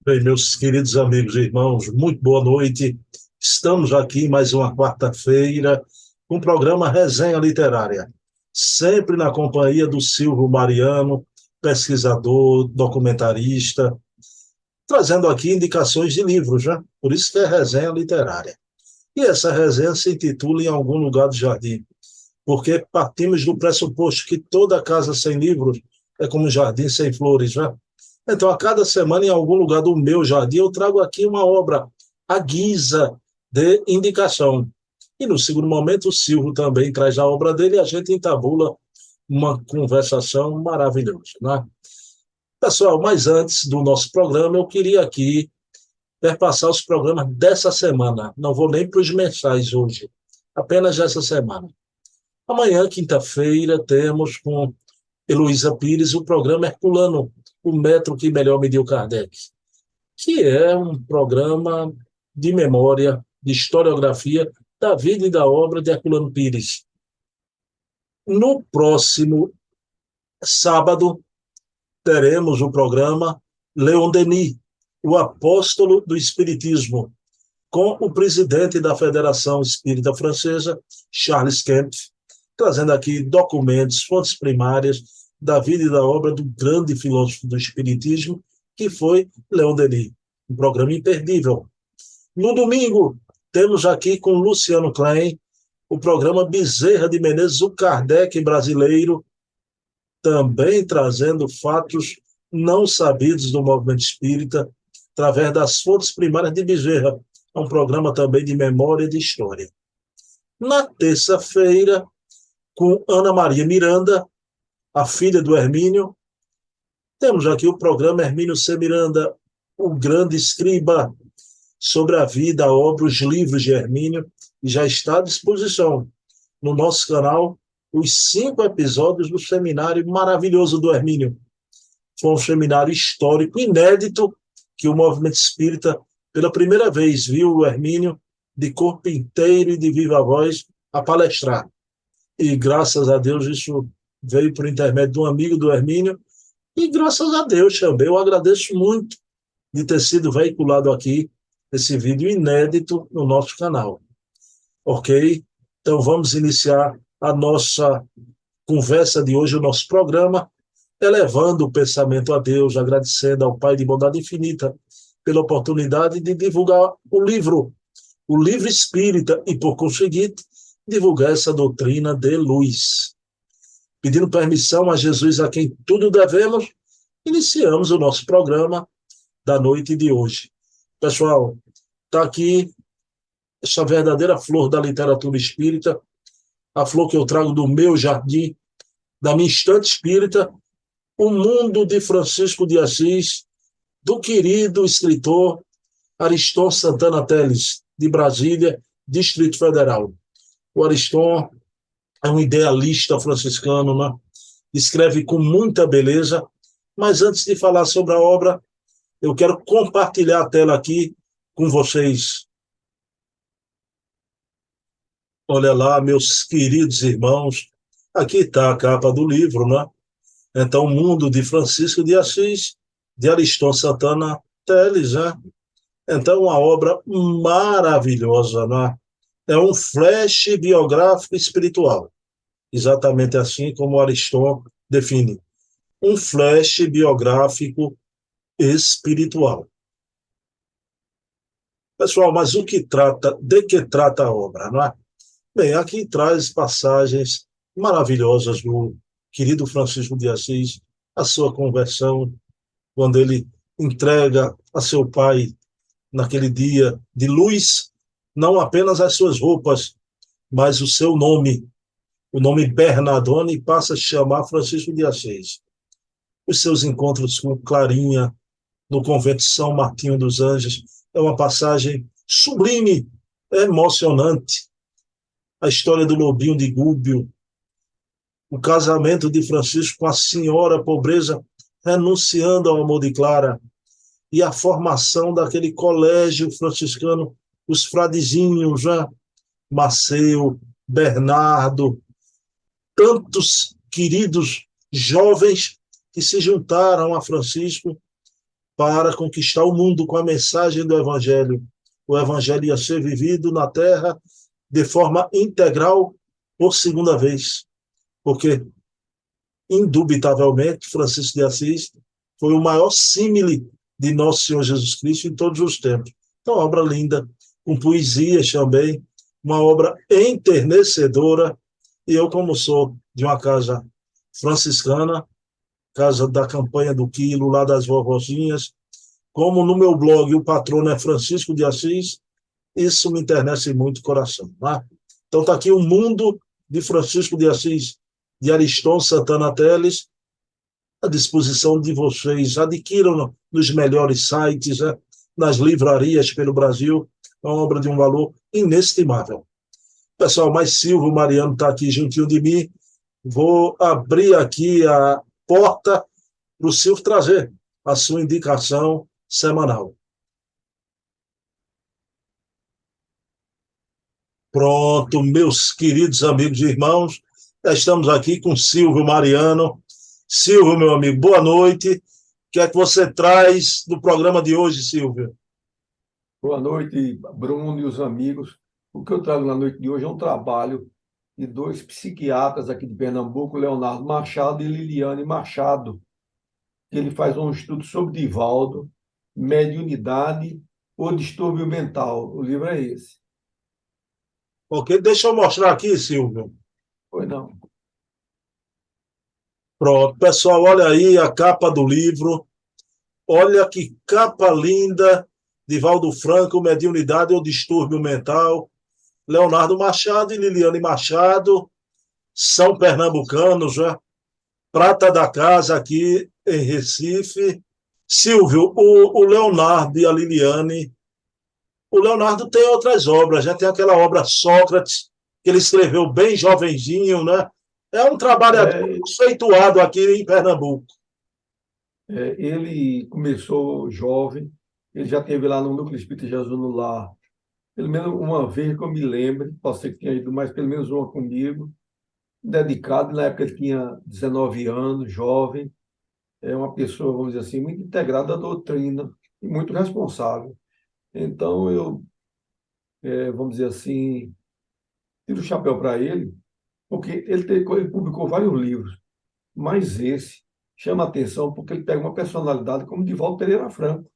Bem, meus queridos amigos e irmãos, muito boa noite. Estamos aqui mais uma quarta-feira com o programa Resenha Literária, sempre na companhia do Silvio Mariano, pesquisador, documentarista, trazendo aqui indicações de livros, né? Por isso que é Resenha Literária. E essa resenha se intitula Em Algum Lugar do Jardim, porque partimos do pressuposto que toda casa sem livros é como um jardim sem flores, né? Então, a cada semana, em algum lugar do meu jardim, eu trago aqui uma obra à guisa de indicação. E no segundo momento, o Silvio também traz a obra dele e a gente entabula uma conversação maravilhosa, né? Pessoal, mas antes do nosso programa, eu queria aqui perpassar os programas dessa semana. Não vou nem para os mensais hoje, apenas essa semana. Amanhã, quinta-feira, temos com Heloísa Pires o programa Herculano, o metro que melhor mediu Kardec, que é um programa de memória, de historiografia da vida e da obra de Herculano Pires. No próximo sábado, teremos o programa Leon Denis, o apóstolo do Espiritismo, com o presidente da Federação Espírita Francesa, Charles Kempf, trazendo aqui documentos, fontes primárias da vida e da obra do grande filósofo do Espiritismo, que foi Leon Denis. Um programa imperdível. No domingo, temos aqui com Luciano Klein o programa Bezerra de Menezes, o Kardec brasileiro, também trazendo fatos não sabidos do movimento espírita, através das fontes primárias de Bezerra. É um programa também de memória e de história. Na terça-feira, com Ana Maria Miranda, a filha do Hermínio, temos aqui o programa Hermínio C. Miranda, o grande escriba, sobre a vida, a obra, os livros de Hermínio, e já está à disposição no nosso canal os 5 episódios do seminário maravilhoso do Hermínio. Foi um seminário histórico inédito que o movimento espírita, pela primeira vez, viu o Hermínio de corpo inteiro e de viva voz a palestrar. E graças a Deus isso veio por intermédio de um amigo do Hermínio, e graças a Deus também eu agradeço muito de ter sido veiculado aqui esse vídeo inédito no nosso canal. Ok? Então vamos iniciar a nossa conversa de hoje, o nosso programa, elevando o pensamento a Deus, agradecendo ao Pai de bondade infinita pela oportunidade de divulgar o livro espírita, e, por conseguinte, divulgar essa doutrina de luz. Pedindo permissão a Jesus, a quem tudo devemos, iniciamos o nosso programa da noite de hoje. Pessoal, está aqui essa verdadeira flor da literatura espírita, a flor que eu trago do meu jardim, da minha estante espírita, O Mundo de Francisco de Assis, do querido escritor Ariston Santana Teles, de Brasília, Distrito Federal. O Ariston é um idealista franciscano, né? Escreve com muita beleza, mas antes de falar sobre a obra, eu quero compartilhar a tela aqui com vocês. Olha lá, meus queridos irmãos, aqui está a capa do livro, né? Então, O Mundo de Francisco de Assis, de Ariston Santana Teles, né? Então, uma obra maravilhosa, né? É um flash biográfico espiritual, exatamente assim como Ariston define. Um flash biográfico espiritual. Pessoal, mas de que trata a obra, não é? Bem, aqui traz passagens maravilhosas do querido Francisco de Assis, a sua conversão, quando ele entrega a seu pai, naquele dia de luz, não apenas as suas roupas, mas o seu nome, o nome Bernardone, passa a se chamar Francisco de Assis. Os seus encontros com Clarinha, no convento de São Martinho dos Anjos, é uma passagem sublime, emocionante. A história do Lobinho de Gúbio, o casamento de Francisco com a senhora pobreza, renunciando ao amor de Clara, e a formação daquele colégio franciscano, os fradezinhos, né? Maceu, Bernardo, tantos queridos jovens que se juntaram a Francisco para conquistar o mundo com a mensagem do Evangelho. O Evangelho ia ser vivido na Terra de forma integral por segunda vez, porque, indubitavelmente, Francisco de Assis foi o maior símile de Nosso Senhor Jesus Cristo em todos os tempos. Então, obra linda, com poesias também, uma obra enternecedora, e eu, como sou de uma casa franciscana, casa da campanha do quilo, lá das vovozinhas, como no meu blog o patrono é Francisco de Assis, isso me enternece muito o coração. Tá? Então está aqui o mundo de Francisco de Assis, de Ariston Santana Teles, à disposição de vocês. Adquiram nos melhores sites, né? Nas livrarias pelo Brasil. É uma obra de um valor inestimável. Pessoal, mais Silvio Mariano está aqui juntinho de mim. Vou abrir aqui a porta para o Silvio trazer a sua indicação semanal. Pronto, meus queridos amigos e irmãos, já estamos aqui com Silvio Mariano. Silvio, meu amigo, boa noite. O que é que você traz do programa de hoje, Silvio? Boa noite, Bruno e os amigos. O que eu trago na noite de hoje é um trabalho de dois psiquiatras aqui de Pernambuco, Leonardo Machado e Liliane Machado. Ele faz um estudo sobre Divaldo, mediunidade ou distúrbio mental. O livro é esse. Ok, deixa eu mostrar aqui, Silvio. Pois não. Pronto, pessoal, olha aí a capa do livro. Olha que capa linda. Divaldo Franco, Mediunidade ou Distúrbio Mental. Leonardo Machado e Liliane Machado são pernambucanos, né? Prata da casa aqui em Recife. Silvio, o Leonardo e a Liliane. O Leonardo tem outras obras, já tem aquela obra Sócrates, que ele escreveu bem jovenzinho, né? É um trabalhador É, conceituado aqui em Pernambuco. ele começou jovem, ele já esteve lá no Núcleo Espírita Jesus no Lar, pelo menos uma vez que eu me lembre, posso ser que tenha ido mais, pelo menos uma comigo, dedicado, na época ele tinha 19 anos, jovem, é uma pessoa, vamos dizer assim, muito integrada à doutrina e muito responsável. Então, vamos dizer assim, tiro o chapéu para ele, porque ele publicou vários livros, mas esse chama atenção porque ele pega uma personalidade como Divaldo Pereira Franco,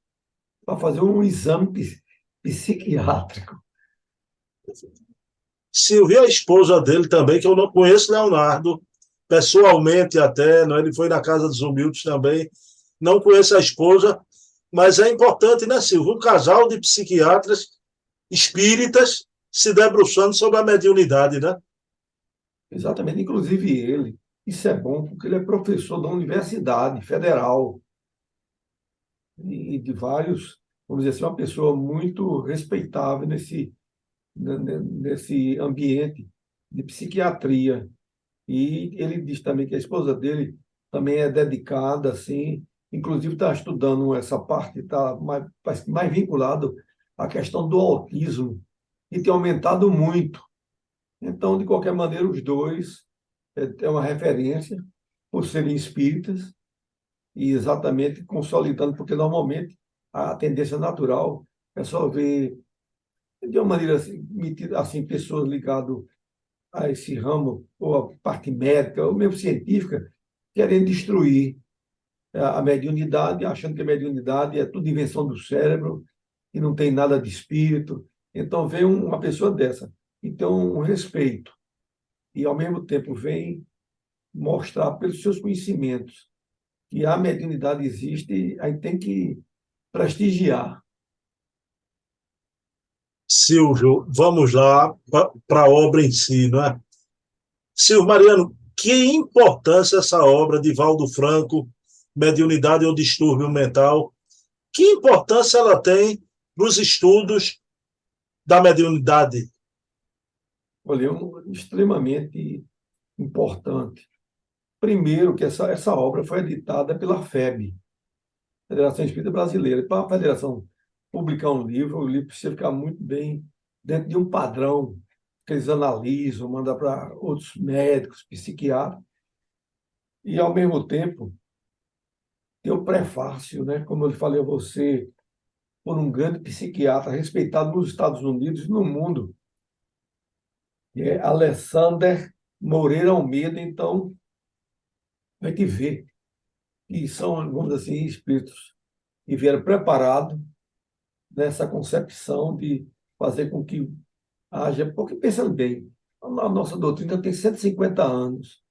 para fazer um exame psiquiátrico. Silvia, a esposa dele também, que eu não conheço, Leonardo, pessoalmente até, né? Ele foi na Casa dos Humildes também, não conheço a esposa, mas é importante, né, Silvio? Um casal de psiquiatras espíritas se debruçando sobre a mediunidade, né? Exatamente, inclusive ele. Isso é bom porque ele é professor da Universidade Federal e de vários, vamos dizer assim, uma pessoa muito respeitável nesse ambiente de psiquiatria. E ele diz também que a esposa dele também é dedicada, assim, inclusive está estudando essa parte, está mais vinculado à questão do autismo, e tem aumentado muito. Então, de qualquer maneira, os dois é uma referência por serem espíritas e exatamente consolidando, porque normalmente a tendência natural é só ver, de uma maneira assim, assim pessoas ligadas a esse ramo, ou a parte médica, ou mesmo científica, querendo destruir a mediunidade, achando que a mediunidade é tudo invenção do cérebro, e não tem nada de espírito. Então, vem uma pessoa dessa, então, um respeito, e ao mesmo tempo vem mostrar pelos seus conhecimentos que a mediunidade existe, aí tem que prestigiar. Silvio, vamos lá para a obra em si, não é? Silvio Mariano, que importância essa obra de Valdo Franco, Mediunidade ou Distúrbio Mental, que importância ela tem nos estudos da mediunidade? Olha, é extremamente importante. Primeiro, que essa obra foi editada pela FEB, Federação Espírita Brasileira. Para a federação publicar um livro, o livro precisa ficar muito bem dentro de um padrão que eles analisam, mandam para outros médicos, psiquiatras, e, ao mesmo tempo, tem o prefácio, né? Como eu falei a você, por um grande psiquiatra respeitado nos Estados Unidos e no mundo, que é Alexander Moreira Almeida. Então, a gente vê que são, vamos dizer assim, espíritos que vieram preparados nessa concepção de fazer com que haja, porque pensando bem, a nossa doutrina tem 150 anos.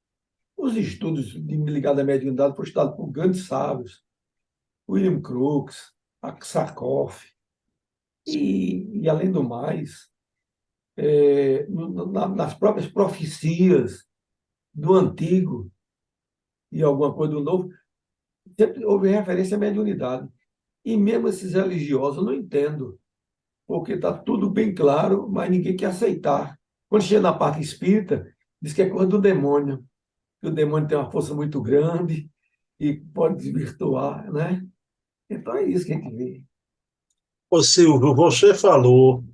Os estudos ligados à mediunidade foram estudados por grandes sábios, William Crookes, Aksakoff, além do mais, nas próprias profecias do Antigo e alguma coisa do Novo, sempre houve referência à mediunidade. E mesmo esses religiosos, eu não entendo, porque está tudo bem claro, mas ninguém quer aceitar. Quando chega na parte espírita, diz que é coisa do demônio, que o demônio tem uma força muito grande e pode desvirtuar, né? Então é isso que a gente vê. Ô Silvio, você falou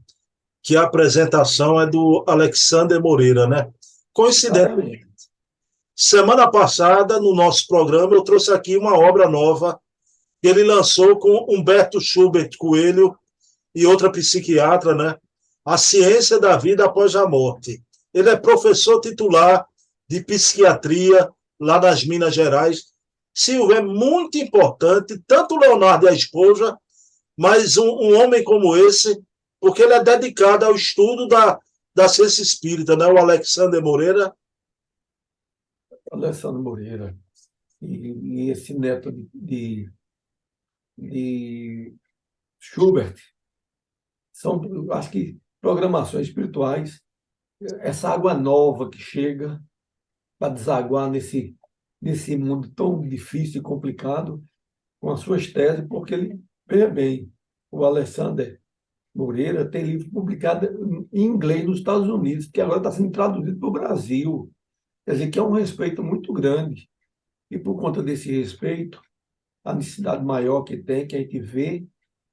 que a apresentação é do Alexander Moreira, né? Coincidente. Exatamente. Semana passada, no nosso programa, eu trouxe aqui uma obra nova que ele lançou com Humberto Schubert Coelho e outra psiquiatra, né? A Ciência da Vida Após a Morte. Ele é professor titular de psiquiatria lá nas Minas Gerais. Silvio, é muito importante, tanto o Leonardo e a esposa, mas um homem como esse, porque ele é dedicado ao estudo da ciência espírita, né? O Alexander Moreira. Alessandro Moreira e esse neto de Schubert são, acho que, programações espirituais. Essa água nova que chega para desaguar nesse mundo tão difícil e complicado, com as suas teses, porque ele, veja bem, o Alexander Moreira tem livro publicado em inglês nos Estados Unidos, que agora está sendo traduzido para o Brasil. Quer dizer, que é um respeito muito grande. E por conta desse respeito, a necessidade maior que tem, que a gente vê,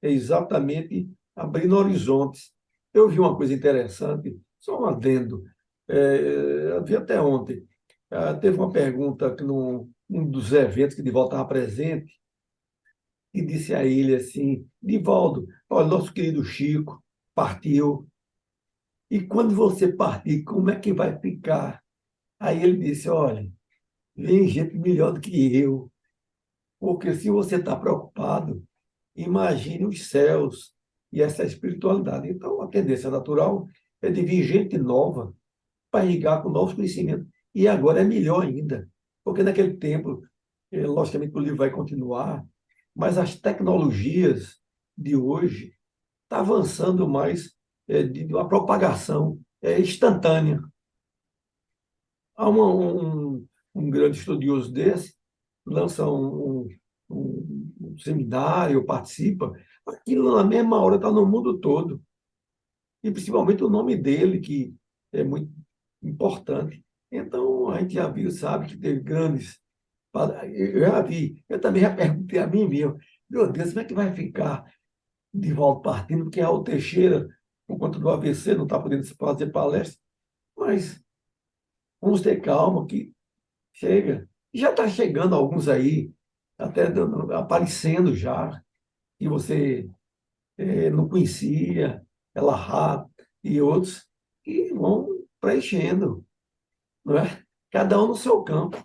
é exatamente abrindo horizontes. Eu vi uma coisa interessante, só um adendo. Eu vi até ontem. Teve uma pergunta que num dos eventos que Divaldo estava presente, e disse a ele assim: Divaldo, olha, nosso querido Chico partiu, e quando você partir, como é que vai ficar? Aí ele disse: olha, vem gente melhor do que eu, porque se você está preocupado, imagine os céus e essa espiritualidade. Então, a tendência natural é de vir gente nova para ligar com novos conhecimentos. E agora é melhor ainda, porque naquele tempo, logicamente, o livro vai continuar, mas as tecnologias de hoje estão avançando mais, de uma propagação instantânea. Há um grande estudioso desse, lança um seminário, participa, aquilo na mesma hora está no mundo todo. E principalmente o nome dele, que é muito importante. Então, a gente já viu, sabe, que teve grandes. Eu já vi, eu também já perguntei a mim mesmo, meu Deus, como é que vai ficar de volta partindo? Porque Raul Teixeira, por conta do AVC, não está podendo fazer palestra, mas vamos ter calma, que chega. E já está chegando alguns aí, até aparecendo já, que você não conhecia, ela Rá e outros, e vão preenchendo, não é? Cada um no seu campo.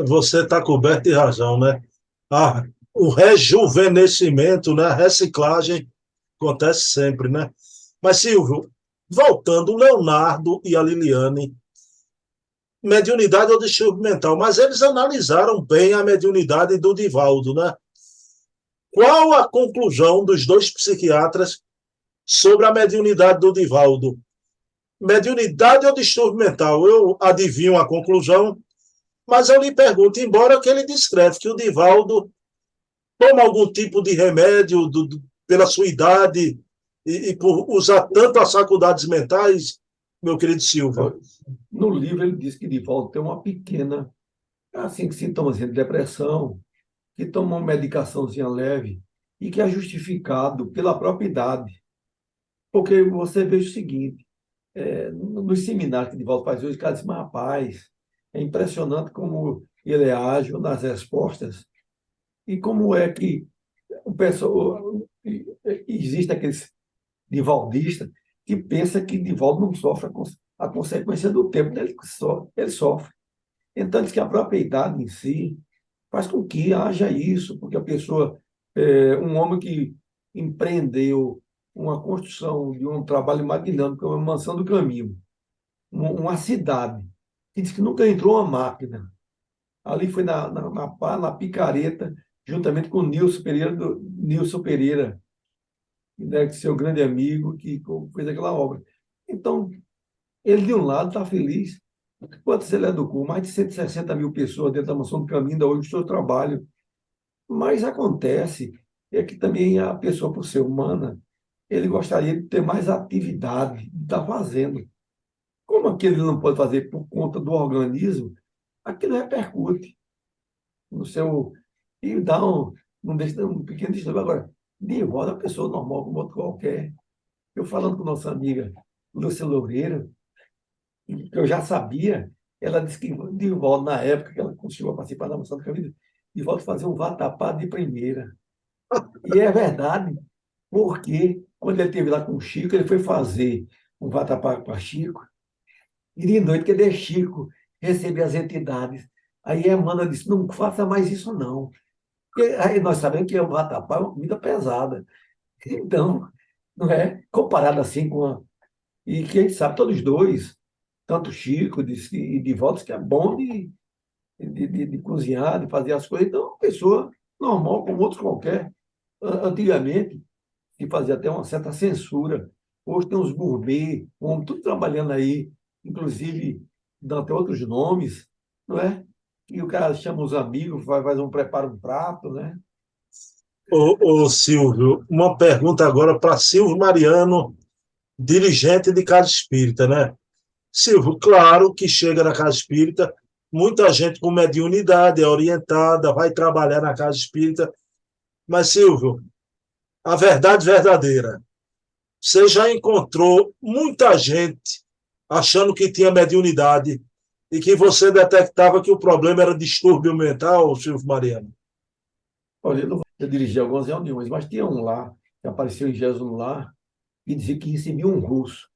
Você está coberto de razão, né? Ah, o rejuvenescimento, né? A reciclagem acontece sempre, né? Mas, Silvio, voltando, o Leonardo e a Liliane, mediunidade ou distúrbio mental, mas eles analisaram bem a mediunidade do Divaldo, né? Qual a conclusão dos dois psiquiatras sobre a mediunidade do Divaldo? Mediunidade ou distúrbio mental? Eu adivinho a conclusão, mas eu lhe pergunto, embora que ele descreve que o Divaldo toma algum tipo de remédio pela sua idade e por usar tanto as faculdades mentais, meu querido Silvio. No livro ele diz que Divaldo tem uma pequena, assim, sintomas de depressão, que toma uma medicaçãozinha leve e que é justificado pela própria idade. Porque você vê o seguinte, nos seminários que Divaldo faz hoje, o cara diz, mas rapaz, é impressionante como ele é ágil nas respostas. E como é que o pessoal, existe aqueles Divaldistas que pensa que Divaldo não sofre a consequência do tempo dele, ele sofre. Então, diz que a própria idade em si faz com que haja isso, porque a pessoa, um homem que empreendeu uma construção de um trabalho magnânimo, que é uma mansão do caminho, uma cidade, que diz que nunca entrou uma máquina. Ali foi na picareta, juntamente com o Nilson Pereira, né, que seu grande amigo, que fez aquela obra. Então, ele, de um lado, está feliz. Quantos ele educou? Mais de 160 mil pessoas dentro da Mansão do Caminho, ainda hoje, do seu trabalho. Mas acontece é que também a pessoa, por ser humana, ele gostaria de ter mais atividade, de estar fazendo. Como aquilo ele não pode fazer por conta do organismo, aquilo repercute no seu. E dá um, deixa, um pequeno distúrbio. Agora, de volta, a pessoa normal, como outro qualquer. Eu falando com nossa amiga Lúcia Loureiro, que eu já sabia, ela disse que de volta, na época que ela conseguiu participar da Moção do Caminho, de volta fazer um vatapá de primeira. E é verdade, porque quando ele esteve lá com o Chico, ele foi fazer um vatapá para Chico, e de noite que ele é Chico, receber as entidades. Aí a Amanda disse, não faça mais isso não. Porque aí nós sabemos que o vatapá é uma comida pesada. Então, não é comparado assim com a. E que a gente sabe, todos dois, tanto Chico e Divaldo, que é bom de cozinhar, de fazer as coisas. Então, uma pessoa normal, como outros qualquer. Antigamente, que fazia até uma certa censura. Hoje tem uns gourmet, homem, tudo trabalhando aí, inclusive dando até outros nomes, não é? E o cara chama os amigos, faz um prepara um prato, né? Ô Silvio, uma pergunta agora para Silvio Mariano, dirigente de Casa Espírita, né? Silvio, claro que chega na Casa Espírita, muita gente com mediunidade, é orientada, vai trabalhar na Casa Espírita, mas Silvio, a verdade verdadeira, você já encontrou muita gente achando que tinha mediunidade e que você detectava que o problema era distúrbio mental, Silvio Mariano? Olha, eu dirigi algumas reuniões, mas tinha um lá, que apareceu em Jesus lá, e dizia que recebia um russo.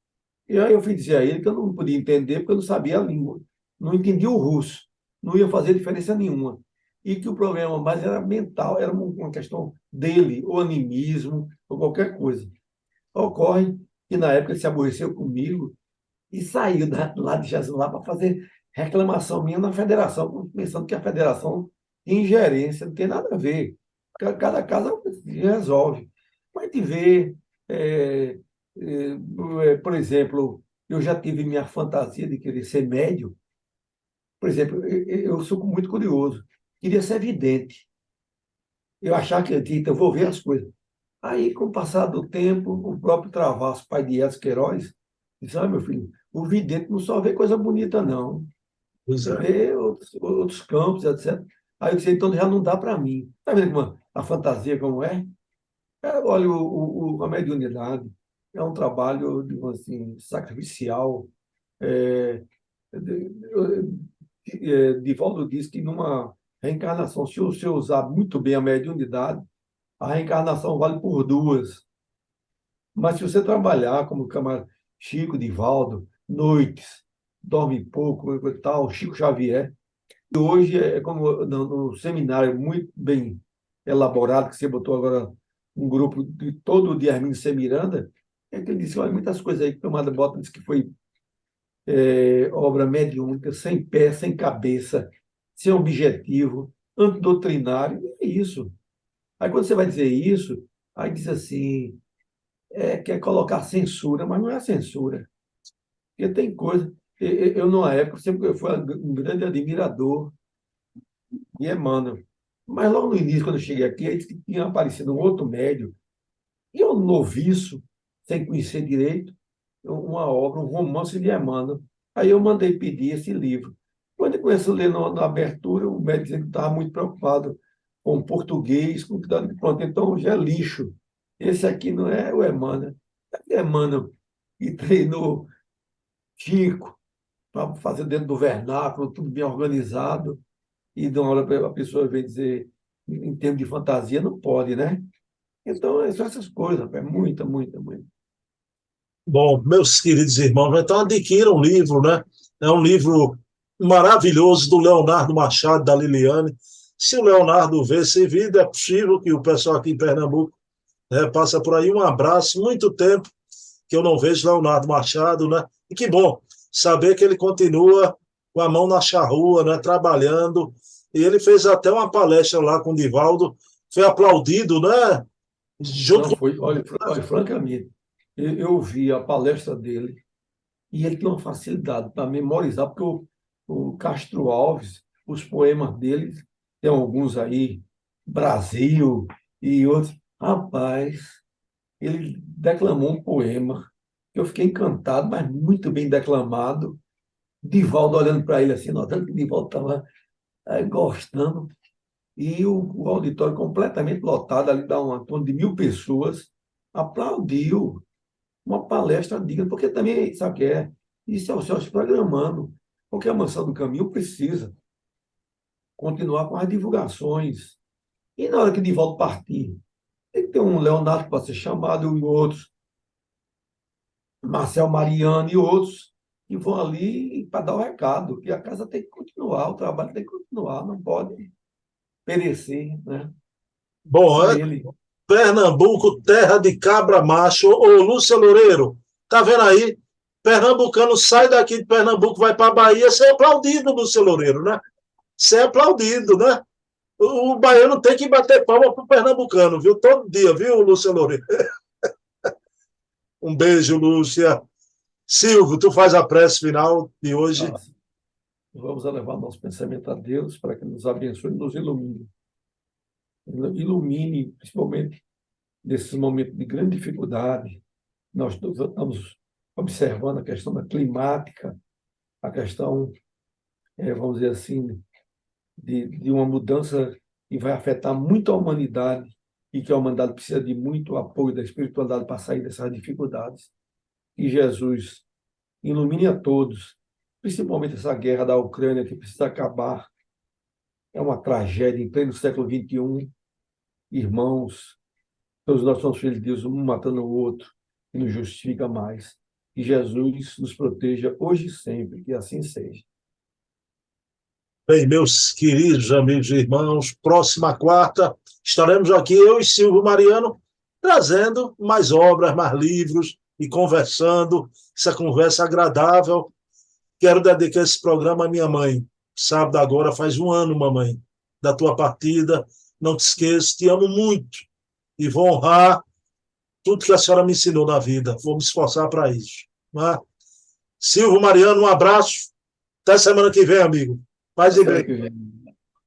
E aí eu fui dizer a ele que eu não podia entender, porque eu não sabia a língua, não entendia o russo, não ia fazer diferença nenhuma. E que o problema mais era mental, era uma questão dele, ou animismo, ou qualquer coisa. Ocorre que na época ele se aborreceu comigo e saiu lá de Jesus lá para fazer reclamação minha na federação, pensando que a federação tem ingerência, não tem nada a ver. Cada caso resolve. Mas te vê, é, por exemplo, eu já tive minha fantasia de querer ser médium. Por exemplo, eu sou muito curioso. Queria ser vidente. Eu achava que eu vou ver as coisas. Aí, com o passar do tempo, o próprio Travassos, pai de Etos Queiroz, disse: meu filho, o vidente não só vê coisa bonita, não. Pois Você é. vê outros campos, etc. Aí eu disse: então já não dá para mim. Está vendo a fantasia como é? Olha, a mediunidade é um trabalho, digamos assim, sacrificial. É, Divaldo diz que numa reencarnação, se você usar muito bem a mediunidade, a reencarnação vale por duas. Mas se você trabalhar como camarada Chico, Divaldo, noites, dorme pouco e tal, Chico Xavier, e hoje é como no seminário muito bem elaborado, que você botou agora um grupo de todo de Hermínio C. Miranda, é que ele disse: olha, muitas coisas aí que o camarada Bota disse que foi obra mediúnica, sem pé, sem cabeça, sem objetivo, antidoutrinário, é isso. Aí quando você vai dizer isso, aí diz assim, quer colocar censura, mas não é censura. Porque tem coisa. Eu, numa época, sempre fui um grande admirador de Emmanuel. Mas logo no início, quando eu cheguei aqui, aí disse que tinha aparecido um outro médium, e eu, noviço, sem conhecer direito, uma obra, um romance de Emmanuel. Aí eu mandei pedir esse livro. Quando eu começo a ler na abertura, o médico dizendo que estava muito preocupado com o português, com cuidado de pronto. Então já é lixo. Esse aqui não é o Emmanuel. É Emmanuel que treinou Chico para fazer dentro do vernáculo, tudo bem organizado. e de uma hora a pessoa vem dizer, em termos de fantasia, não pode, né? Então, são essas coisas, rapaz, muita, muita, muita. Bom, meus queridos irmãos, então adquiram um livro, né? É um livro maravilhoso do Leonardo Machado, da Liliane. Se o Leonardo vê esse vídeo, é possível que o pessoal aqui em Pernambuco, né, passa por aí. Um abraço, muito tempo que eu não vejo Leonardo Machado, né? E que bom saber que ele continua com a mão na charrua, né, trabalhando. E ele fez até uma palestra lá com o Divaldo, foi aplaudido, né? Junto Não com... foi, olha, francamente, eu vi a palestra dele e ele tem uma facilidade para memorizar, porque o Castro Alves, os poemas dele, tem alguns aí, Brasil e outros. Rapaz, ele declamou um poema que eu fiquei encantado, mas muito bem declamado. Divaldo olhando para ele assim, notando que Divaldo estava gostando. E o auditório completamente lotado, ali dá um torno de 1.000 pessoas, aplaudiu uma palestra digna, porque também, sabe o que é? Isso é o céu se programando, porque a Mansão do Caminho precisa continuar com as divulgações. E na hora que Divaldo partir, tem que ter um Leonardo para ser chamado e outros, Marcel Mariano e outros, que vão ali para dar o recado, que a casa tem que continuar, o trabalho tem que continuar, não pode perecer, né? Bom, E é ele, Pernambuco, terra de cabra macho. Ô, Lúcia Loureiro, tá vendo aí? Pernambucano sai daqui de Pernambuco, vai para a Bahia, ser aplaudido, Lúcia Loureiro, né? Ser aplaudido, né? O baiano tem que bater palma pro pernambucano, viu? Todo dia, viu, Lúcia Loureiro? Um beijo, Lúcia. Silvio, tu faz a prece final de hoje. nós vamos elevar nosso pensamento a Deus para que nos abençoe e nos ilumine. Ilumine, principalmente nesses momentos de grande dificuldade. Nós estamos observando a questão da climática, a questão, vamos dizer assim, de uma mudança que vai afetar muito a humanidade e que a humanidade precisa de muito apoio da espiritualidade para sair dessas dificuldades. Que Jesus ilumine a todos, principalmente essa guerra da Ucrânia que precisa acabar. É uma tragédia em pleno século XXI. Irmãos, todos nós somos filhos de Deus, um matando o outro, e nos justifica mais. Que Jesus nos proteja hoje e sempre, que assim seja. Bem, meus queridos amigos e irmãos, próxima quarta estaremos aqui, eu e Silvio Mariano, trazendo mais obras, mais livros e conversando, essa conversa agradável. Quero dedicar esse programa à minha mãe. Sábado agora faz um ano, mamãe, da tua partida. Não te esqueço, te amo muito e vou honrar tudo que a senhora me ensinou na vida. Vou me esforçar para isso. Né? Silvio Mariano, um abraço. Até semana que vem, amigo. Paz Até e semana bem. que vem.